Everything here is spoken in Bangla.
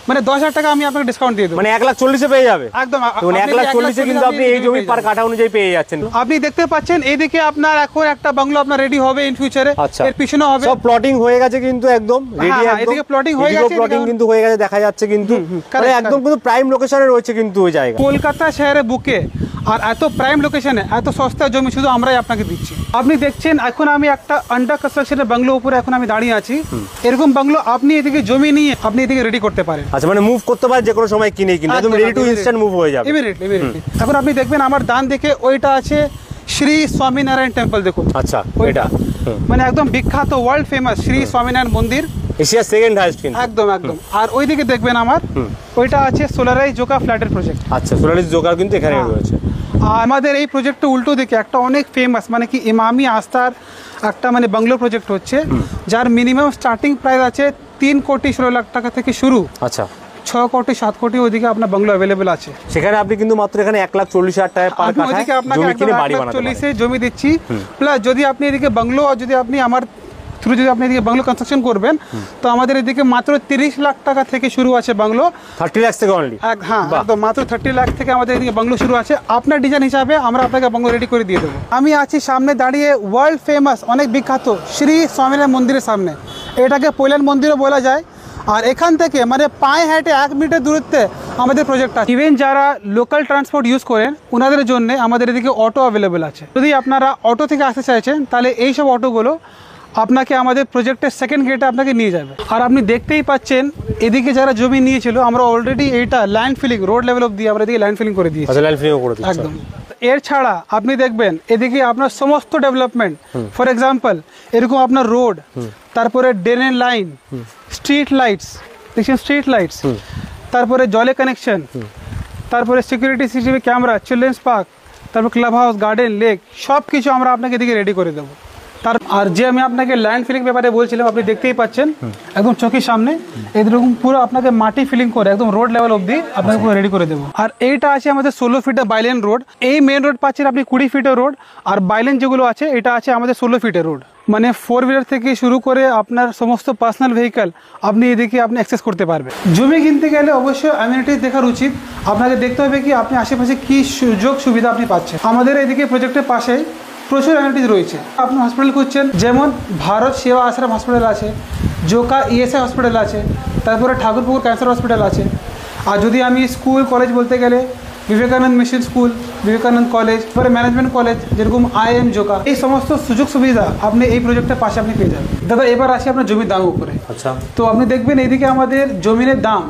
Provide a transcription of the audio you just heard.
মানে 10,000 টাকা আমি আপনাকে ডিসকাউন্ট দিয়ে দেবো, মানে 1,40,000 পেয়ে যাবে একদম। 1,40,000 কিন্তু আপনি এই জমি পার কাঠা অনুযায়ী পেয়ে যাচ্ছেন। আপনি দেখতে পাচ্ছেন এইদিকে আপনার এখন একটা বাংলো আপনার রেডি হবে ইন ফিউচারে, এর পিছনে হবে সব প্লটিং হয়ে গেছে কিন্তু একদম রেডি, একদম এদিকে প্লটিং হয়ে গেছে, প্লটিং কিন্তু হয়ে গেছে দেখা যাচ্ছে কিন্তু মানে একদম কিন্তু প্রাইম লোকেশনে রয়েছে কিন্তু ওই জায়গা। কলকাতা শহরে বুকে আর এত প্রাইম লোকেশনে এত সস্তা জমি শুধু আমরাই আপনাকে দিচ্ছি। আপনি দেখছেন এখন আমি একটা আন্ডার কনস্ট্রাকশনের বাংলো উপরে এখন আমি দাঁড়িয়ে আছি। এরকম বাংলো আপনি এদিকে জমি নিয়ে আপনি এদিকে রেডি করতে পারেন। আচ্ছা, মানে মুভ করতে পারেন যে কোনো সময় কিনে কিনে একদম রেডি টু ইনস্ট্যান্ট মুভ হয়ে যাবে ইমিডিয়েটলি। এখন আপনি দেখবেন আমার ডান দিকে ওইটা আছে শ্রী স্বামীনারায়ণ টেম্পল, দেখুন। আচ্ছা, এটা মানে একদম বিখ্যাত ওয়ার্ল্ড ফেমাস শ্রী স্বামীনারায়ণ মন্দির, এশিয়ার সেকেন্ড হাইয়েস্ট কিন্তু একদম। আর ওইদিকে দেখবেন আমার ওইটা আছে সোলারাইজ জোকা ফ্ল্যাটের প্রজেক্ট। আচ্ছা, সোলারাইজ জোকা কিন্তু এখানে রয়েছে। আমাদের এই প্রজেক্টটা উল্টো দিকে একটা অনেক ফেমাস মানে কি ইমামি আস্থার একটা মানে বাংলো প্রজেক্ট হচ্ছে, যার মিনিমাম স্টার্টিং প্রাইস আছে 3,16,00,000 টাকা থেকে শুরু। আচ্ছা, 6 কোটি 7 কোটি ওইদিকে আপনার বাংলো অ্যাভেলেবেল আছে। সেখানে আপনি কিন্তু মাত্র এখানে 1,40,000 টাকা পার কাঠা জমি কিনে বাড়ি বানাতে পারেন। 1,40,000 জমি দিচ্ছি, প্লাস যদি আপনি এদিকে বাংলো আর যদি আপনি আমার থ্রু যদি আপনি এদিকে বাংলো কনস্ট্রাকশন করবেন তো আমাদের এদিকে মাত্র 30 লাখ টাকা থেকে শুরু আছে বাংলো। 30 লাখ থেকে অনলি? হ্যাঁ, একদম মাত্র 30 লাখ থেকে আমাদের এদিকে বাংলো শুরু আছে। আপনার ডিজাইন হিসাবে আমরা আপনাকে বাংলো রেডি করে দিয়ে দেবো। আমি আছি সামনে দাঁড়িয়ে ওয়ার্ল্ড ফেমাস অনেক বিখ্যাত শ্রী স্বামীনারায়ণ মন্দিরের সামনে। এটাকে পৈলান মন্দিরও বলা যায়। আর এখান থেকে মানে পায়ে হেঁটে 1 মিনিটের দূরত্বে আমাদের প্রজেক্ট আছে। ইভেন যারা লোকাল ট্রান্সপোর্ট ইউজ করেন ওনাদের জন্য আমাদের এদিকে অটো অ্যাভেলেবেল আছে। যদি আপনারা অটো থেকে আসতে চাইছেন তাহলে এই সব অটোগুলো আপনাকে আমাদের প্রজেক্টের সেকেন্ড গেটে আপনাকে নিয়ে যাবে। আর আপনি দেখতেই পাচ্ছেন এদিকে যারা জমি নিয়েছিল আমরা অলরেডি এইটা land filling road level off দিয়ে আমরা এদিকে ল্যান্ড ফিলিং করে দিয়েছি। একদম। এর ছাড়া আপনি দেখবেন এদিকে আপনার সমস্ত ডেভেলপমেন্ট, ফর এক্সাম্পল এরকম আপনার রোড, তারপরে ড্রেনের লাইন, স্ট্রিট লাইটস, দেখছেন স্ট্রিট লাইটস, তারপরে জলে কানেকশন, তারপরে security CCTV camera, children's park, তারপর ক্লাব হাউস, গার্ডেন, লেক, সব কিছু আমরা আপনাকে এদিকে রেডি করে দেবো। আর যে আমি আপনাকে ল্যান্ড ফিলিং ব্যাপারে বলছিলাম আপনি দেখতেই পাচ্ছেন একদম চোখের সামনে এরকম পুরো আপনাকে মাটি ফিলিং করে একদম রোড লেভেল অবধি আপনাকে পুরো রেডি করে দেবো। আর এইটা আছে আমাদের 16 ফিটের বাইলেন রোড। এই মেন রোড পাচ্ছেন আপনি 20 ফিটের রোড, আর বাইলেন যেগুলো আছে এটা আছে আমাদের 16 ফিটের রোড। মানে 4 হুইলার থেকে শুরু করে আপনার সমস্ত পার্সোনাল ভেহিকল আপনি এদিকে আপনি অ্যাক্সেস করতে পারবেন। জমি কিনতে গেলে অবশ্যই অ্যামিনিটিস দেখার উচিত। আপনাকে দেখতে হবে কি আপনি আশেপাশে কী সুযোগ সুবিধা আপনি পাচ্ছেন। আমাদের এদিকে প্রজেক্টের পাশেই প্রচুর অ্যামিনিটিস রয়েছে। আপনি হসপিটাল খুঁজছেন, যেমন ভারত সেবা আশ্রম হসপিটাল আছে, জোকা ইএসআই হসপিটাল আছে, তারপরে ঠাকুরপুকুর ক্যান্সার হসপিটাল আছে। আর যদি আমি স্কুল কলেজ বলতে গেলে Vivekananda mission school, Vivekananda college, তারপরে ম্যানেজমেন্ট কলেজ যেরকম IIM জোকা, এই সমস্ত সুযোগ সুবিধা আপনি এই প্রজেক্টের পাশে আপনি পেয়ে যাবেন। দাদা এবার আসি আপনার জমির দাম উপরে। আচ্ছা, তো আপনি দেখবেন এইদিকে আমাদের জমিনের দাম